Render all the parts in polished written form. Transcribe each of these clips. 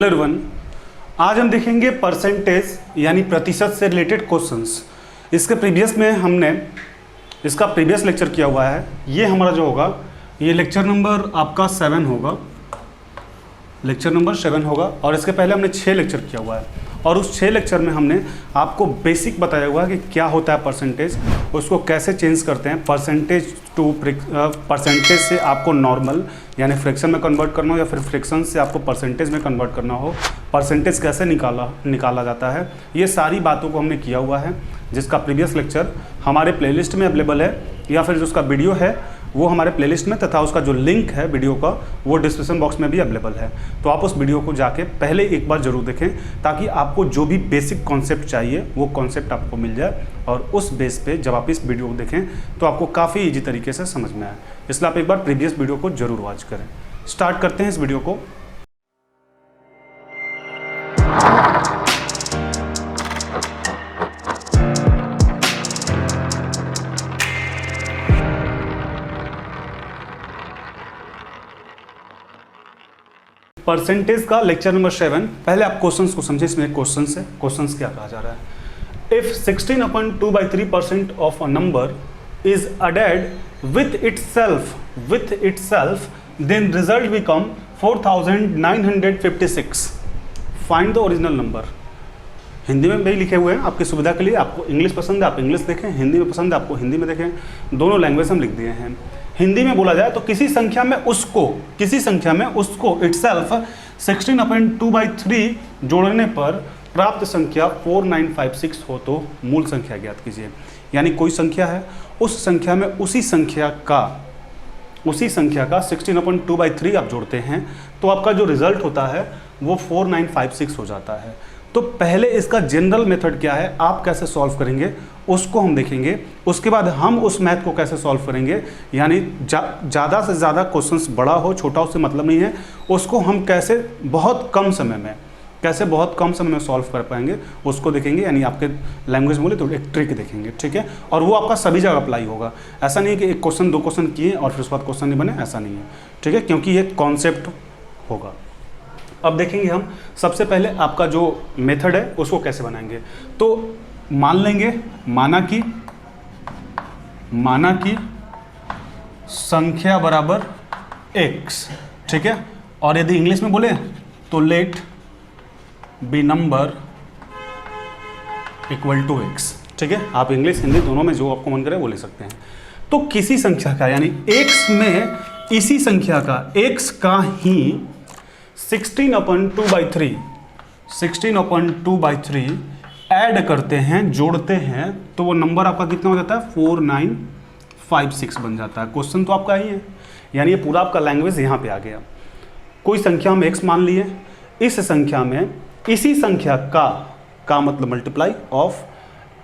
One आज हम देखेंगे परसेंटेज यानी प्रतिशत से रिलेटेड क्वेश्चंस। इसके प्रीवियस में हमने इसका प्रीवियस लेक्चर किया हुआ है। ये हमारा जो होगा ये लेक्चर नंबर आपका 7 होगा, लेक्चर नंबर 7 होगा। और इसके पहले हमने 6 लेक्चर किया हुआ है और उस 6 लेक्चर में हमने आपको बेसिक बताया हुआ है कि क्या होता है परसेंटेज, उसको कैसे चेंज करते हैं। परसेंटेज टू परसेंटेज से आपको नॉर्मल यानी फ्रैक्शन में कन्वर्ट करना हो या फिर फ्रैक्शन से आपको परसेंटेज में कन्वर्ट करना हो, परसेंटेज कैसे निकाला जाता है, ये सारी बातों को हमने किया हुआ है। जिसका प्रीवियस लेक्चर हमारे प्लेलिस्ट में अवेलेबल है या फिर जो उसका वीडियो है वो हमारे प्लेलिस्ट में, तथा उसका जो लिंक है वीडियो का वो डिस्क्रिप्शन बॉक्स में भी अवेलेबल है। तो आप उस वीडियो को जाके पहले एक बार ज़रूर देखें ताकि आपको जो भी बेसिक कॉन्सेप्ट चाहिए वो कॉन्सेप्ट आपको मिल जाए और उस बेस पे जब आप इस वीडियो को देखें तो आपको काफ़ी ईजी तरीके से समझ में आए। इसलिए आप एक बार प्रीवियस वीडियो को ज़रूर वॉच करें। स्टार्ट करते हैं इस वीडियो को। परसेंटेज का लेक्चर नंबर 7। पहले आप क्वेश्चंस को समझे। इसमें क्वेश्चंस है, क्वेश्चंस क्या कहा जा रहा है। If 16/2/3% of a number is added with itself then result become 4956। Find the original number. Hindi में भी लिखे हुए हैं आपकी सुविधा के लिए। आपको इंग्लिश पसंद है आप इंग्लिश देखें, हिंदी में पसंद है आपको हिंदी में देखें, दोनों लैंग्वेज हम लिख दिए हैं। हिंदी में बोला जाए तो किसी संख्या में उसको इटसेल्फ 16/2/3 जोड़ने पर प्राप्त संख्या 4956 हो तो मूल संख्या ज्ञात कीजिए। यानी कोई संख्या है, उस संख्या में उसी संख्या का 16/2/3 आप जोड़ते हैं तो आपका जो रिजल्ट होता है वो 4956 हो जाता है। तो पहले इसका जनरल मेथड क्या है, आप कैसे सॉल्व करेंगे उसको हम देखेंगे। उसके बाद हम उस मैथ को कैसे सॉल्व करेंगे, यानी ज़्यादा से ज़्यादा क्वेश्चंस बड़ा हो छोटा उससे मतलब नहीं है, उसको हम कैसे बहुत कम समय में सॉल्व कर पाएंगे उसको देखेंगे। यानी आपके लैंग्वेज बोले तो एक ट्रिक देखेंगे, ठीक है। और वो आपका सभी जगह अप्लाई होगा। ऐसा नहीं है कि एक क्वेश्चन 2 क्वेश्चन किए और फिर उसके बाद क्वेश्चन नहीं बने, ऐसा नहीं है, ठीक है, क्योंकि ये कॉन्सेप्ट होगा। अब देखेंगे हम सबसे पहले आपका जो मेथड है उसको कैसे बनाएंगे। तो मान लेंगे माना कि संख्या बराबर x, ठीक है। और यदि इंग्लिश में बोले तो let be number equal to x, ठीक है। आप इंग्लिश हिंदी दोनों में जो आपको मन करे वो ले सकते हैं। तो किसी संख्या का यानी x में इसी संख्या का x का ही 16/2/3 ऐड करते हैं, जोड़ते हैं तो वो नंबर आपका कितना हो जाता है 4956 बन जाता है। क्वेश्चन तो आपका ही है, यानी ये पूरा आपका लैंग्वेज यहाँ पे आ गया। कोई संख्या हम x मान लिए, इस संख्या में इसी संख्या का मतलब मल्टीप्लाई ऑफ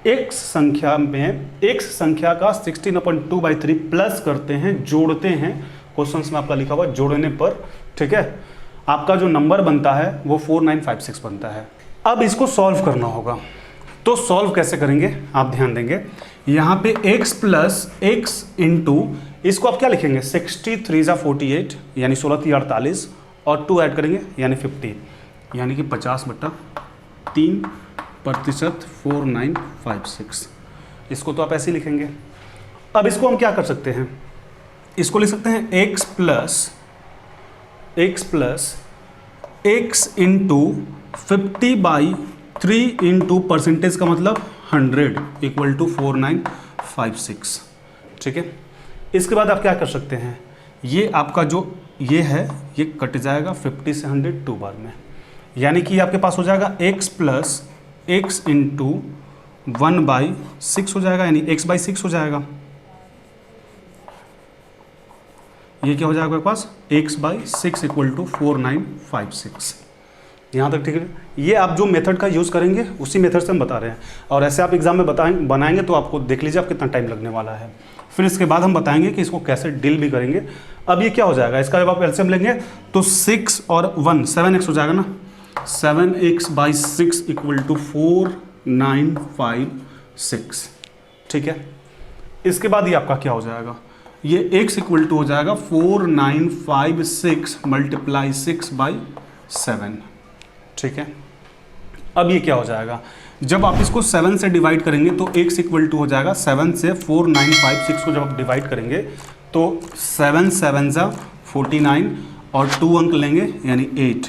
x संख्या में x संख्या का 16/2/3 प्लस करते हैं, जोड़ते हैं। क्वेश्चन में आपका लिखा हुआ जोड़ने पर, ठीक है, आपका जो नंबर बनता है वो 4956 बनता है। अब इसको सॉल्व करना होगा। तो सॉल्व कैसे करेंगे आप ध्यान देंगे। यहाँ पे x प्लस x इंटू इसको आप क्या लिखेंगे 63 48 यानी 16×3 = 48 और 2 ऐड करेंगे यानी 50, यानी कि 50/3% 4956। इसको तो आप ऐसे ही लिखेंगे। अब इसको हम क्या कर सकते हैं, इसको लिख सकते हैं x plus x into 50/3 into percentage का मतलब 100 इक्वल टू 4956, ठीक है। इसके बाद आप क्या कर सकते हैं, ये आपका जो ये है ये कट जाएगा 50 से 100 2 बार में, यानी कि आपके पास हो जाएगा x प्लस x इंटू 1/6 हो जाएगा, यानी x/6 हो जाएगा। ये क्या हो जाएगा आपके पास x/6 इक्वल टू 4956। यहाँ तक ठीक है। ये आप जो मेथड का यूज़ करेंगे उसी मेथड से हम बता रहे हैं। और ऐसे आप एग्जाम में बनाएंगे तो आपको देख लीजिए आप कितना टाइम लगने वाला है। फिर इसके बाद हम बताएंगे कि इसको कैसे डील भी करेंगे। अब ये क्या हो जाएगा, इसका जब आप एलसीएम लेंगे तो 6 और 1 7x हो जाएगा ना, 7x/6 इक्वल टू 4956, ठीक है। इसके बाद ये आपका क्या हो जाएगा, ये x इक्वल टू हो जाएगा 4956 मल्टीप्लाई 6/7, ठीक है। अब ये क्या हो जाएगा, जब आप इसको 7 से डिवाइड करेंगे तो x इक्वल टू हो जाएगा 7 से 4956 को जब आप डिवाइड करेंगे तो 7 7 जा 49 और 2 अंक लेंगे यानी 8,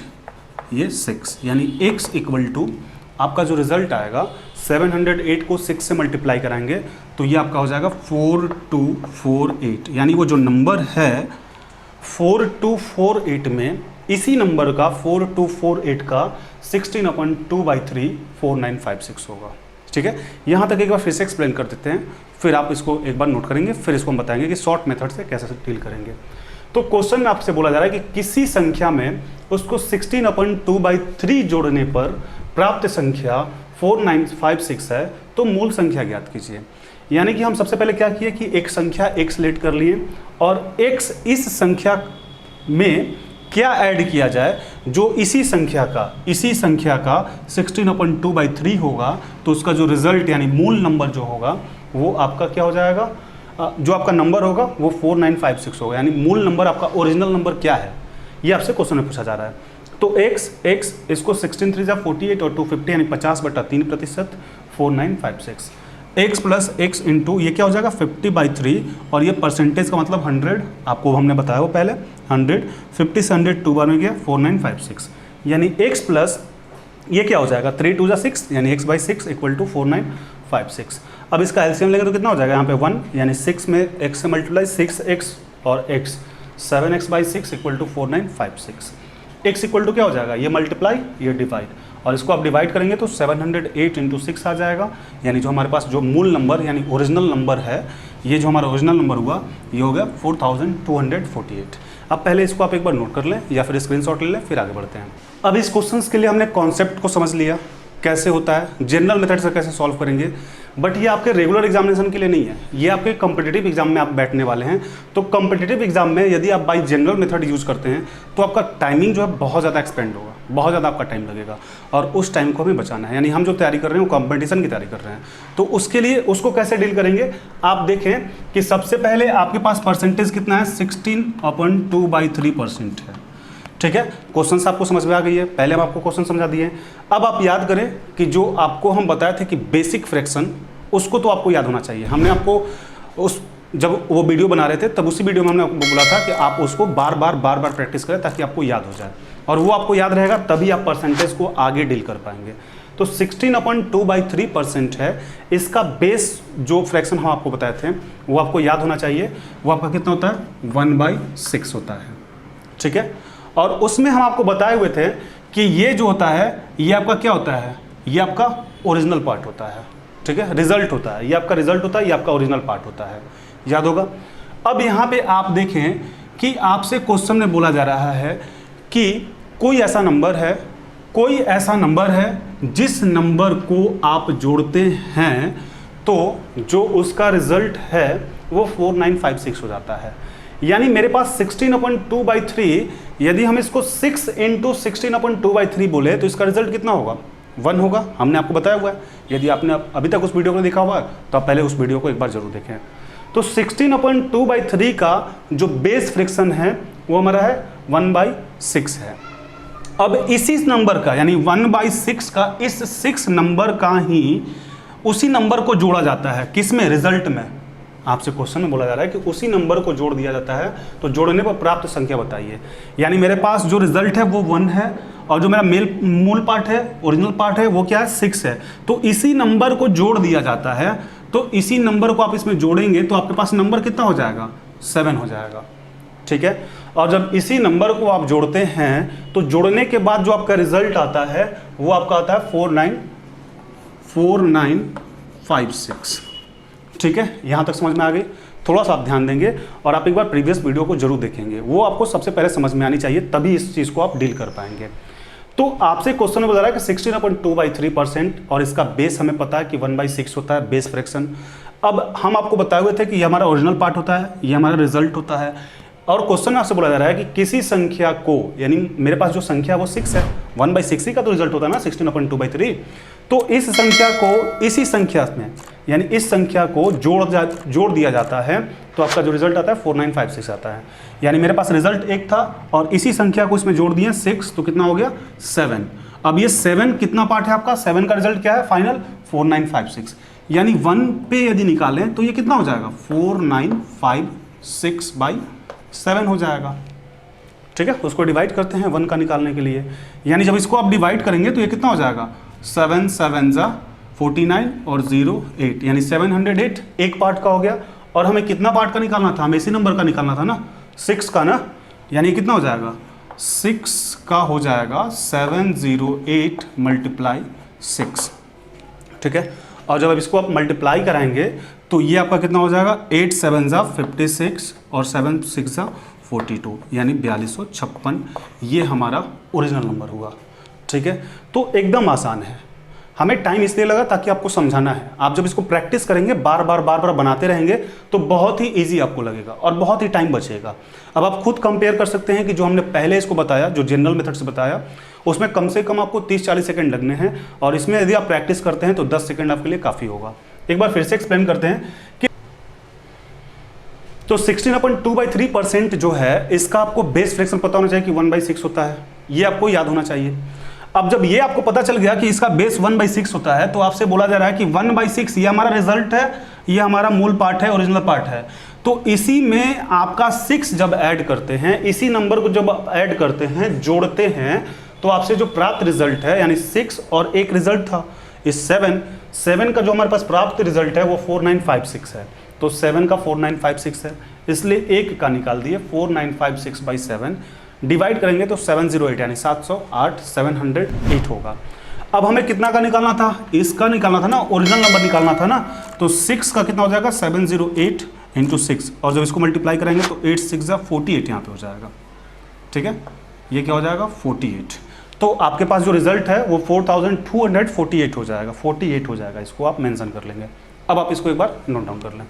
ये 6, यानी x इक्वल टू आपका जो रिजल्ट आएगा 708 को 6 से मल्टीप्लाई कराएंगे तो ये आपका हो जाएगा 4248, यानी वो जो नंबर है 4248 में इसी नंबर का 4248 का 16/2/3 4956 होगा। ठीक है, यहाँ तक एक बार फिर से एक्सप्लेन कर देते हैं, फिर आप इसको एक बार नोट करेंगे, फिर इसको हम बताएंगे कि शॉर्ट मेथड से कैसे डील करेंगे। तो क्वेश्चन में आपसे बोला जा रहा है कि किसी संख्या में उसको 16/2/3 जोड़ने पर प्राप्त संख्या 4956 है, तो मूल संख्या ज्ञात कीजिए। यानी कि हम सबसे पहले क्या किए कि एक संख्या x लेट कर लिए और x इस संख्या में क्या ऐड किया जाए जो इसी संख्या का 16/2/3 होगा, तो उसका जो रिजल्ट यानी मूल नंबर जो होगा वो आपका क्या हो जाएगा, जो आपका नंबर होगा वो 4956 होगा। यानी मूल नंबर आपका ओरिजिनल नंबर क्या है, ये आपसे क्वेश्चन में पूछा जा रहा है। तो x इसको 16 3 48 और 250 यानी 50/3% 4956 x प्लस x इंटू ये क्या हो जाएगा 50/3 और ये परसेंटेज का मतलब 100, आपको हमने बताया वो पहले 100, 50 से 100 2 बार में गया 4956, यानी x प्लस ये क्या हो जाएगा 3 2 6 यानी x/6 इक्वल टू 4956। अब इसका एलसीएम लेंगे तो कितना हो जाएगा यहाँ पे 1, यानी 6 में x से मल्टीप्लाई 6x और x 7x/6 equal to 4956। x equal to क्या हो जाएगा, ये मल्टीप्लाई ये डिवाइड, और इसको आप डिवाइड करेंगे तो 708 इंटू 6 आ जाएगा, यानी जो हमारे पास जो मूल नंबर यानी ओरिजिनल नंबर है, ये जो हमारा ओरिजिनल नंबर हुआ ये हो गया 4248। अब पहले इसको आप एक बार नोट कर लें या फिर स्क्रीनशॉट ले लें, फिर आगे बढ़ते हैं। अब इस क्वेश्चंस के लिए हमने कॉन्सेप्ट को समझ लिया कैसे होता है, जनरल मेथड से कैसे सॉल्व करेंगे, बट ये आपके रेगुलर एग्जामिनेशन के लिए नहीं है, ये आपके कॉम्पिटिटिव एग्जाम में आप बैठने वाले हैं। तो कॉम्पिटिटिव एग्जाम में यदि आप बाई जनरल मेथड यूज़ करते हैं तो आपका टाइमिंग जो है बहुत ज़्यादा एक्सपेंड होगा, बहुत ज़्यादा आपका टाइम लगेगा, और उस टाइम को हमें बचाना है। यानी हम जो तैयारी कर रहे हैं वो कॉम्पिटिशन की तैयारी कर रहे हैं, तो उसके लिए उसको कैसे डील करेंगे, आप देखें कि सबसे पहले आपके पास परसेंटेज कितना है 16/2/3% है। ठीक है, क्वेश्चन आपको समझ में आ गई है, पहले हम आपको क्वेश्चन समझा दिए। अब आप याद करें कि जो आपको हम बताए थे कि बेसिक फ्रैक्शन, उसको तो आपको याद होना चाहिए। हमने आपको उस जब वो वीडियो बना रहे थे तब उसी वीडियो में हमने आपको बोला था कि आप उसको बार बार प्रैक्टिस करें ताकि आपको याद हो जाए, और वो आपको याद रहेगा तभी आप परसेंटेज को आगे डील कर पाएंगे। तो 16/2/3% है, इसका बेस जो फ्रैक्शन हम आपको बताए थे वो आपको याद होना चाहिए, वो आपका कितना होता है 1/6 होता है। ठीक है, और उसमें हम आपको बताए हुए थे कि ये जो होता है ये आपका क्या होता है, ये आपका ओरिजिनल पार्ट होता है। ठीक है, रिजल्ट होता है, ये आपका रिजल्ट होता है, ये आपका ओरिजिनल पार्ट होता है, याद होगा। अब यहाँ पे आप देखें कि आपसे क्वेश्चन में बोला जा रहा है कि कोई ऐसा नंबर है जिस नंबर को आप जोड़ते हैं तो जो उसका रिजल्ट है वो 4956 हो जाता है। यानी मेरे पास 16/2/3, यदि हम इसको 6 इंटू 16/2/3 बोले तो इसका रिजल्ट कितना होगा 1 होगा, हमने आपको बताया हुआ है। यदि आपने अभी तक उस वीडियो को देखा हुआ है तो आप पहले उस वीडियो को एक बार जरूर देखें। तो 16/2/3 का जो बेस फ्रैक्शन है वो हमारा है 1/6 है। अब इसी नंबर का यानी 1/6 का इस 6 नंबर का ही उसी नंबर को जोड़ा जाता है, किसमें, रिजल्ट में। आपसे क्वेश्चन में बोला जा रहा है कि उसी नंबर को जोड़ दिया जाता है, तो जोड़ने पर प्राप्त संख्या बताइए। यानी मेरे पास जो रिजल्ट है वो 1 है और जो मेरा मूल पार्ट है, ओरिजिनल पार्ट है, वो क्या है 6 है। तो इसी नंबर को जोड़ दिया जाता है, तो इसी नंबर को आप इसमें जोड़ेंगे तो आपके पास नंबर कितना हो जाएगा 7 हो जाएगा। ठीक है, और जब इसी नंबर को आप जोड़ते हैं तो जोड़ने के बाद जो आपका रिजल्ट आता है वो आपका आता है 4956। ठीक है, यहाँ तक समझ में आ गई। थोड़ा सा आप ध्यान देंगे और आप एक बार प्रीवियस वीडियो को जरूर देखेंगे, वो आपको सबसे पहले समझ में आनी चाहिए, तभी इस चीज़ को आप डील कर पाएंगे। तो आपसे क्वेश्चन में बता रहा है कि 16/2/3% और इसका बेस हमें पता है कि 1/6 होता है बेस फ्रैक्शन। अब हम आपको बताए हुए थे कि ये हमारा ओरिजिनल पार्ट होता है, ये हमारा रिजल्ट होता है, और क्वेश्चन में आपसे बोला जा रहा है कि किसी संख्या को, यानी मेरे पास जो संख्या वो 6 है, 1/6 ही का तो रिजल्ट होता है ना 16/2/3। तो इस संख्या को इसी संख्या में यानी इस संख्या को जोड़ दिया जाता है तो आपका जो रिजल्ट आता है 4956 आता है। यानी मेरे पास रिजल्ट 1 था और इसी संख्या को इसमें जोड़ दिए 6, तो कितना हो गया 7। अब ये 7 कितना पार्ट है आपका, 7 का रिजल्ट क्या है फाइनल 4956, यानी 1 पे यदि निकालें तो ये कितना हो जाएगा 4956/7 हो जाएगा। ठीक है, उसको डिवाइड करते हैं 1 का निकालने के लिए, यानी जब इसको आप डिवाइड करेंगे तो ये कितना हो जाएगा 7 7 जा 49 और 0 8, यानी 708 एक पार्ट का हो गया। और हमें कितना पार्ट का निकालना था, हमें इसी नंबर का निकालना था ना, 6 का ना, यानी कितना हो जाएगा 6 का हो जाएगा 708 × 6। ठीक है, और जब अब इसको आप मल्टीप्लाई कराएंगे तो ये आपका कितना हो जाएगा 8 7 जा 56 और 7 6 जा 42, यानी 4256, ये हमारा ओरिजिनल नंबर हुआ। ठीक है, तो एकदम आसान है। हमें टाइम इसलिए लगा ताकि आपको समझाना है। आप जब इसको प्रैक्टिस करेंगे, बार बार बनाते रहेंगे तो बहुत ही इजी आपको लगेगा और बहुत ही टाइम बचेगा। अब आप खुद कंपेयर कर सकते हैं कि जो हमने पहले इसको बताया, जो जनरल मेथड से बताया, उसमें कम से कम आपको 30-40 सेकंड लगने हैं, और इसमें यदि आप प्रैक्टिस करते हैं तो 10 सेकंड आपके लिए काफ़ी होगा। एक बार फिर से एक्सप्लेन करते हैं कि तो 16/2/3% जो है, इसका आपको बेस फ्रैक्शन पता होना चाहिए कि 1/6 होता है, ये आपको याद होना चाहिए। अब जब ये आपको पता चल गया कि इसका बेस 1/6 होता है, तो आपसे बोला जा रहा है कि 1/6 ये हमारा रिजल्ट है, ये हमारा मूल पार्ट है, ओरिजिनल पार्ट है। तो इसी में आपका 6 जब ऐड करते हैं, इसी नंबर को जब ऐड करते हैं, जोड़ते हैं, तो आपसे जो प्राप्त रिजल्ट है, यानी 6 और एक रिजल्ट था इस 7 का जो हमारे पास प्राप्त रिजल्ट है वो 4956 है। तो 7 का 4956 है, इसलिए एक का निकाल दिए 4956/7, डिवाइड करेंगे तो 708, यानी 708 708 होगा। अब हमें कितना का निकालना था, इसका निकालना था ना, ओरिजिनल नंबर निकालना था ना, तो 6 का कितना हो जाएगा 708 × 6, और जब इसको मल्टीप्लाई करेंगे तो 8 6 जा 48 यहाँ पे हो जाएगा। ठीक है, ये क्या हो जाएगा 48। तो आपके पास जो रिजल्ट है वो 4248 हो जाएगा, 48 हो जाएगा, इसको आप मेंशन कर लेंगे। अब आप इसको एक बार नोट डाउन कर लें।